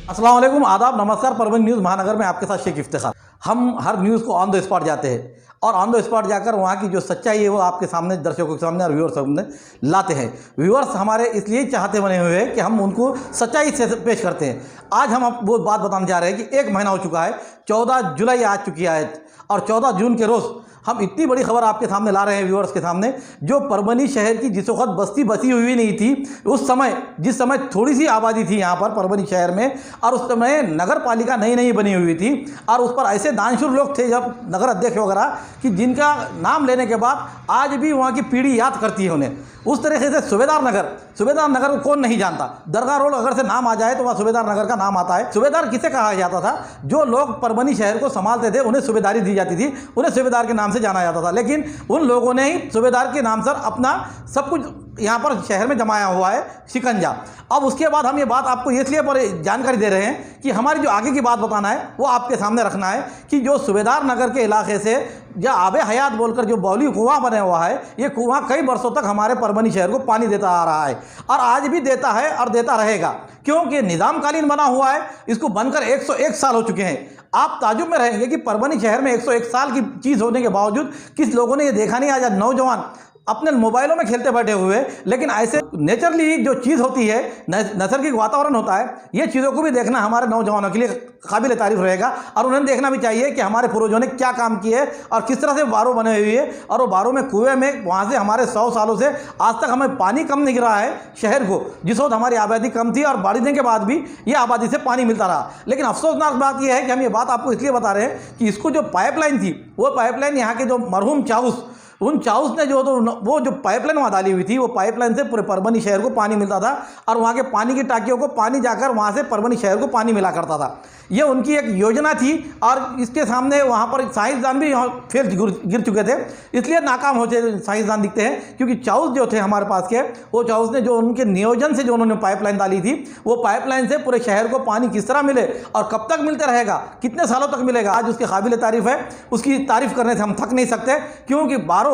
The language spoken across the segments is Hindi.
अस्सलाम वालेकुम, आदाब, नमस्कार। परवीन न्यूज़ महानगर में आपके साथ शेख इफ्तिखार। हम हर न्यूज़ को ऑन द स्पॉट जाते हैं और ऑन द स्पॉट जाकर वहाँ की जो सच्चाई है वो आपके सामने, दर्शकों के सामने और व्यूअर्स के सामने लाते हैं। व्यूअर्स हमारे इसलिए चाहते बने हुए हैं कि हम उनको सच्चाई से पेश करते हैं। आज हम वो बात बताने जा रहे हैं कि 1 महीना हो चुका है, 14 जुलाई आ चुकी है और 14 जून के रोज़ हम इतनी बड़ी खबर आपके सामने ला रहे हैं, व्यूअर्स के सामने। जो परभनी शहर की जिस वक्त बस्ती बसी हुई नहीं थी, उस समय जिस समय थोड़ी सी आबादी थी यहाँ पर परभनी शहर में, और उस समय नगर पालिका नई नई बनी हुई थी और उस पर ऐसे दानशूर लोग थे जब नगर अध्यक्ष वगैरह कि जिनका नाम लेने के बाद आज भी वहाँ की पीढ़ी याद करती है उन्हें। उस तरीके से सूबेदार नगर को कौन नहीं जानता। दरगाह रोड अगर से नाम आ जाए तो वहाँ सूबेदार नगर का नाम आता है। सूबेदार किसे कहा जाता था? जो लोग परभनी शहर को संभालते थे उन्हें सूबेदारी दी जाती थी, उन्हें सूबेदार के नाम से जाना जाता था। लेकिन उन लोगों ने ही सूबेदार के नाम से अपना सब कुछ यहाँ पर शहर में जमाया हुआ है, शिकंजा। अब उसके बाद हम ये बात आपको इसलिए पर जानकारी दे रहे हैं कि हमारी जो आगे की बात बताना है वो आपके सामने रखना है कि जो सूबेदार नगर के इलाके से या आबे हयात बोलकर जो बौली कुआं बना हुआ है, ये कुआं कई वर्षों तक हमारे परभनी शहर को पानी देता आ रहा है और आज भी देता है और देता रहेगा, क्योंकि निज़ामकालीन बना हुआ है। इसको बनकर 101 साल हो चुके हैं। आप ताजुब में रहेंगे कि परभनी शहर में 101 साल की चीज़ होने के बावजूद किस लोगों ने ये देखा नहीं। आज नौजवान अपने मोबाइलों में खेलते बैठे हुए, लेकिन ऐसे नेचुरली जो चीज़ होती है, नैसर्गिक वातावरण होता है, ये चीज़ों को भी देखना हमारे नौजवानों के लिए काबिल तारीफ रहेगा और उन्हें देखना भी चाहिए कि हमारे पूर्वजों ने क्या काम किए और किस तरह से बारों बने हुए हैं। और वो बारों में, कुएं में, वहाँ से हमारे 100 सालों से आज तक हमें पानी कम नहीं गिरा है शहर को। जिस वक्त हमारी आबादी कम थी और बारिशों के बाद भी ये आबादी से पानी मिलता रहा। लेकिन अफसोसनाक बात यह है कि हम ये बात आपको इसलिए बता रहे हैं कि इसको जो पाइपलाइन थी, वो पाइपलाइन यहाँ के जो मरहूम चाउस, उन चाउस ने वो जो पाइपलाइन वहाँ डाली हुई थी, वो पाइपलाइन से पूरे परभनी शहर को पानी मिलता था और वहाँ के पानी की टांकियों को पानी जाकर वहाँ से परभनी शहर को पानी मिला करता था। ये उनकी एक योजना थी और इसके सामने वहाँ पर साइंसदान भी फेल गिर चुके थे, इसलिए नाकाम होते साइंसदान दिखते हैं। क्योंकि चाउस जो थे हमारे पास के, वो चाउस ने जो उनके नियोजन से जो उन्होंने पाइपलाइन डाली थी, वो पाइपलाइन से पूरे शहर को पानी किस तरह मिले और कब तक मिलते रहेगा, कितने सालों तक मिलेगा, आज उसके काबिल तारीफ है। उसकी तारीफ करने से हम थक नहीं सकते, क्योंकि बारो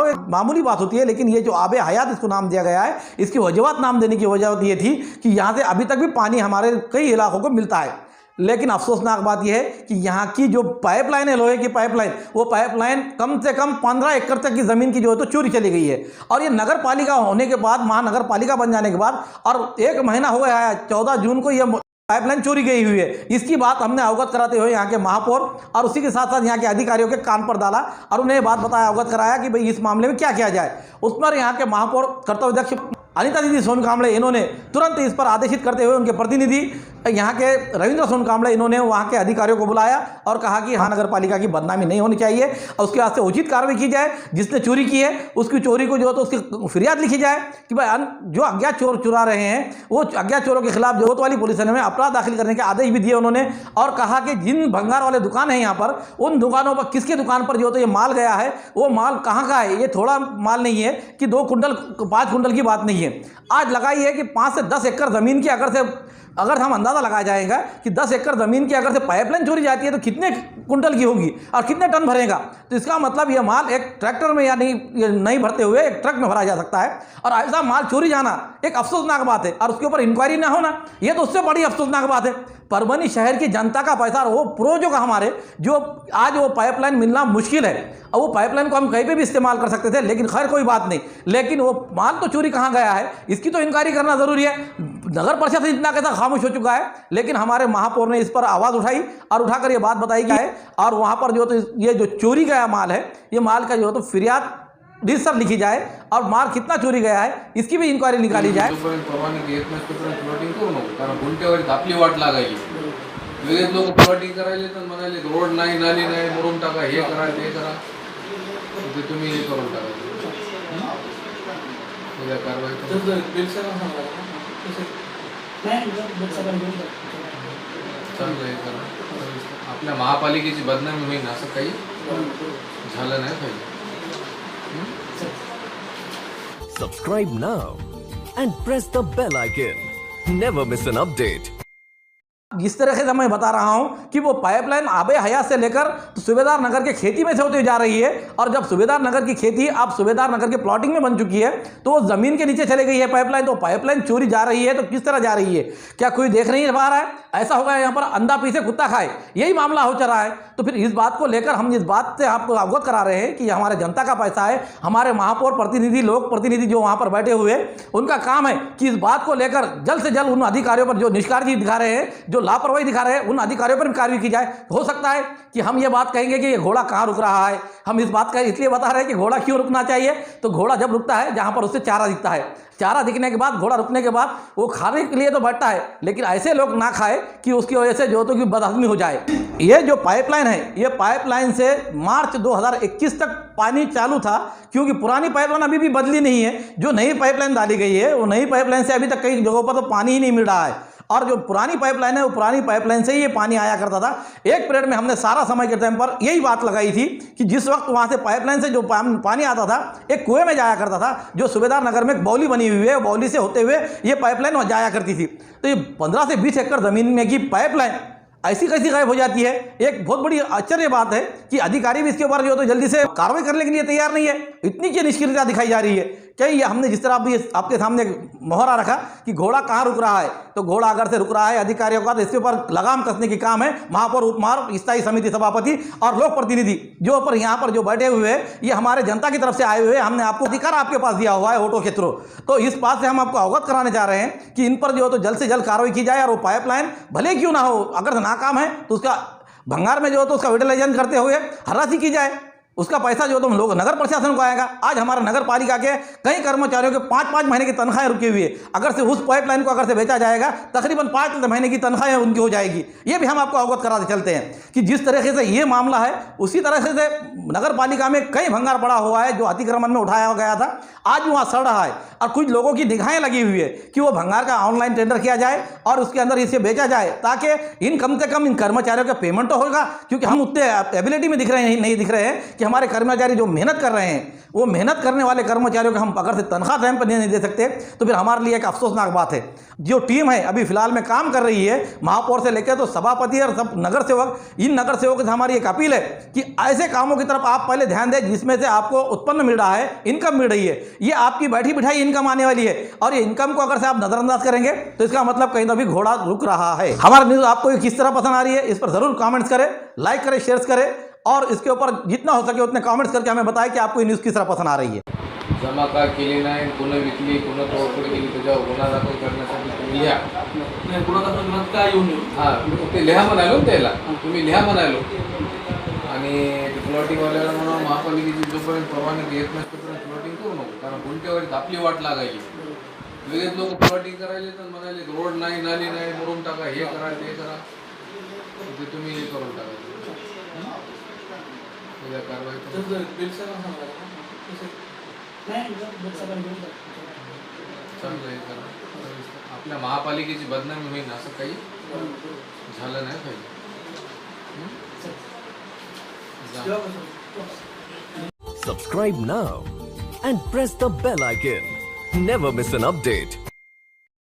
एक मामूली बात होती है, लेकिन ये जो आबे हयात इसको नाम दिया गया है, इसकी वजूहत नाम देने की वजह ये थी कि यहाँ से अभी तक भी पानी हमारे कई इलाकों को मिलता है। लेकिन अफसोसनाक बात यह है कि यहाँ की जो पाइपलाइन है, लोहे की पाइपलाइन, वो पाइपलाइन कम से कम 15 एकड़ तक की ज़मीन की जो है तो चोरी चली गई है। और ये नगर पालिका होने के बाद, महानगर पालिका बन जाने के बाद, और 1 महीना हो गया है, 14 जून को यह पाइपलाइन चोरी गई हुई है। इसकी बात हमने अवगत कराते हुए यहाँ के महापौर और उसी के साथ साथ यहाँ के अधिकारियों के कान पर डाला और उन्हें बात बताया, अवगत कराया कि भाई इस मामले में क्या किया जाए। उस पर यहाँ के महापौर कर्तव्याध्यक्ष अनिता दीदी सोनकांबळे, इन्होंने तुरंत इस पर आदेशित करते हुए उनके प्रतिनिधि यहाँ के रविंद्र सोनकांबळे, इन्होंने वहाँ के अधिकारियों को बुलाया और कहा कि हाँ, नगर पालिका की बदनामी नहीं होनी चाहिए और उसके वास्ते उचित कार्रवाई की जाए। जिसने चोरी की है उसकी चोरी को जो है तो उसकी फिरियाद लिखी जाए कि भाई जो अज्ञात चोर चुरा रहे हैं, वो अज्ञात चोरों के खिलाफ जोत वाली पुलिस थाने में अपराध दाखिल करने के आदेश भी दिए उन्होंने। और कहा कि जिन भंगार वाले दुकान हैं यहाँ पर, उन दुकानों पर, किसके दुकान पर जो तो ये माल गया है, वो माल कहाँ का है। ये थोड़ा माल नहीं है कि 2 कुंटल 5 कुंटल की बात नहीं है। आज लगाई है कि 5 से 10 एकड़ ज़मीन की अगर हम अंदाज़ा लगाया जाएगा कि 10 एकड़ ज़मीन की अगर से पाइपलाइन चोरी जाती है तो कितने कुंटल की होगी और कितने टन भरेगा। तो इसका मतलब यह माल एक ट्रैक्टर में या नहीं भरते हुए एक ट्रक में भरा जा सकता है। और ऐसा माल चोरी जाना एक अफसोसनाक बात है और उसके ऊपर इंक्वायरी ना होना, यह तो उससे बड़ी अफसोसनाक बात है। परभनी शहर की जनता का पैसा, वो प्रोजो का हमारे, जो आज वो पाइपलाइन मिलना मुश्किल है। और वो पाइपलाइन को हम कहीं पे भी इस्तेमाल कर सकते थे, लेकिन खैर कोई बात नहीं। लेकिन वो माल तो चोरी कहाँ गया है, इसकी तो इंक्वायरी करना ज़रूरी है। नगर परिषद इतना कैसा खामोश हो चुका है, लेकिन हमारे महापौर ने इस पर आवाज़ उठाई और उठाकर ये बात बताई गई है। और वहाँ पर जो तो ये जो चोरी गया माल है, ये माल का जो तो फिरियाद रजिस्टर लिखी जाए और माल कितना चोरी गया है इसकी भी इंक्वायरी निकाली जाए। लगेच लोक प्लॉटिंग करायले तर म्हणाले रोड नाही, नाली नाही, मुरुम टाका, हे करा, ते करा, ते तुम्ही हे करून टाका। कारवाई चांगलं हे करा, आपल्या महापालिकेची बदनामी होईल असं काही झालं नाही पाहिजे। Subscribe now and press the bell icon. Never miss an update. जिस तरह से मैं बता रहा हूं कि वो पाइपलाइन आबे हयात से लेकर तो सूबेदार नगर के खेती में से होते जा रही है, और जब सूबेदार नगर की खेती अब सूबेदार नगर के प्लॉटिंग में बन चुकी है तो वो जमीन के नीचे चले गई है पाइपलाइन। तो पाइपलाइन चोरी जा रही है तो किस तरह जा रही है, क्या कोई देख नहीं पा रहा है? ऐसा होगा यहाँ पर अंधा पीछे कुत्ता खाए, यही मामला हो चला है। तो फिर इस बात को लेकर हम इस बात से आपको अवगत करा रहे हैं कि हमारे जनता का पैसा है, हमारे महापौर प्रतिनिधि लोक प्रतिनिधि जो वहाँ पर बैठे हुए उनका काम है कि इस बात को लेकर जल्द से जल्द उन अधिकारियों पर जो निष्काळजी दिखा रहे हैं, जो लापरवाही दिखा रहे हैं, उन अधिकारियों पर भी कार्रवाई की जाए। हो सकता है कि हम ये बात कहेंगे कि ये घोड़ा कहाँ रुक रहा है। हम इस बात का इसलिए बता रहे हैं कि घोड़ा क्यों रुकना चाहिए, तो घोड़ा जब रुकता है जहाँ पर उससे चारा दिखता है, चारा दिखने के बाद घोड़ा रुकने के बाद वो खाने के लिए तो बैठता है, लेकिन ऐसे लोग ना खाए कि उसकी वजह से जो तो कि बदहजमी हो जाए। ये जो पाइपलाइन है, ये पाइपलाइन से मार्च 2021 तक पानी चालू था, क्योंकि पुरानी पाइपलाइन अभी भी बदली नहीं है। जो नई पाइपलाइन डाली गई है वो नई पाइपलाइन से अभी तक कई जगहों पर तो पानी ही नहीं मिल रहा है, और जो पुरानी पाइपलाइन है वो पुरानी पाइपलाइन से ही ये पानी आया करता था। एक पीरियड में हमने सारा समय के टाइम पर यही बात लगाई थी कि जिस वक्त वहाँ से पाइपलाइन से जो पानी आता था एक कुएं में जाया करता था, जो सूबेदार नगर में एक बाउली बनी हुई है, बाउली से होते हुए ये पाइपलाइन जाया करती थी। तो ये 15 से 20 एकड़ ज़मीन में की पाइपलाइन ऐसी कैसी गायब हो जाती है? एक बहुत बड़ी आश्चर्य बात है कि अधिकारी भी इसके ऊपर जो तो जल्दी से कार्रवाई करने के लिए तैयार नहीं है। इतनी की निष्क्रियता दिखाई जा रही है। क्या ये हमने जिस तरह अभी आपके सामने मोहरा रखा कि घोड़ा कहाँ रुक रहा है, तो घोड़ा अगर से रुक रहा है अधिकारियों का, तो इसके ऊपर लगाम कसने की काम है महापौर, उपमहापौर, स्थायी समिति सभापति और लोक प्रतिनिधि जो पर यहाँ पर जो बैठे हुए हैं, ये हमारे जनता की तरफ से आए हुए हैं। हमने आपको अधिकार आपके पास दिया हुआ है वोटों के थ्रू। तो इस बात से हम आपको अवगत कराने चाह रहे हैं कि इन पर जो तो जल्द से जल्द कार्रवाई की जाए, और वो पाइपलाइन भले क्यों ना हो, अगर से नाकाम है तो उसका भंगार में जो तो उसका यूटिलाइजेशन करते हुए हरासी की जाए, उसका पैसा जो तो लोग नगर प्रशासन को आएगा। आज हमारा नगर पालिका के कई कर्मचारियों के 5-5 महीने की तनख्वाहें रुकी हुई है, अगर से उस पाइपलाइन को अगर से बेचा जाएगा तकरीबन 5 महीने की तनख्वाहें उनकी हो जाएगी। ये भी हम आपको अवगत कराते चलते हैं कि जिस तरीके से ये मामला है उसी तरह से नगर पालिका में कई भंगार पड़ा हुआ है जो अतिक्रमण में उठाया गया था, आज भी वहाँ सड़ रहा है, और कुछ लोगों की निगाहें लगी हुई है कि वो भंगार का ऑनलाइन टेंडर किया जाए और उसके अंदर इसे बेचा जाए, ताकि इन कम से कम इन कर्मचारियों का पेमेंट तो होगा। क्योंकि हम उतने एबिलिटी में नहीं दिख रहे हैं कि हमारे कर्मचारी जो मेहनत कर रहे हैं, वो मेहनत करने वाले कर्मचारियों को हम अगर से तनख्वाह टाइम पर नहीं दे सकते तो फिर हमारे लिए एक अफसोसनाक बात है। जो टीम है अभी फिलहाल में काम कर रही है, महापौर से लेकर तो सभापति और सब नगर सेवक, इन नगर सेवकों से हमारी एक अपील है कि ऐसे कामों की तरफ आप पहले ध्यान दें जिसमें से आपको उत्पन्न मिल रहा है, इनकम मिल रही है। ये आपकी बैठी बिठाई इनकम आने वाली है, और ये इनकम को अगर से आप नजरअंदाज करेंगे तो इसका मतलब कहीं ना भी घोड़ा रुक रहा है। हमारा न्यूज़ आपको किस तरह पसंद आ रही है, इस पर जरूर कमेंट्स करें, लाइक करें, शेयर करें, और इसके ऊपर जितना हो सके उतने कमेंट्स करके हमें बताएं कि आपको ये न्यूज़ किस तरह पसंद आ रही है। जमा का केली नाही, पुन्हा विकली, पुन्हा तोडफोड केली, त्याच्यावर गुन्हा दाखल करण्यासाठी तुम्ही लिहा. नाही गुन्हा दाखल करण्यात काय येऊन येऊ हां, ते लिहा म्हणालो ना त्याला, तुम्ही लिहा म्हणालो. आणि ते प्लॉटिंगवाल्याला म्हणा महापालिकेची जोपर्यंत परवानगी घेत नसते तोपर्यंत प्लॉटिंग करू नको, कारण कोणत्या वेळेस आपली वाट लागायची. लगेच लोक प्लॉटिंग करायले तर म्हणाले रोड नाही, नाली नाही, मुरुम टाका, हे करा, ते करा, ते तुम्ही हे करून टाका. कारवाई तर बिलसर सांगा नाही चांगलं हे करा. आपल्या महापालिकेची बदनामी होईल असं काही झालं नाही पाहिजे. Subscribe now and press the bell icon. Never miss an update.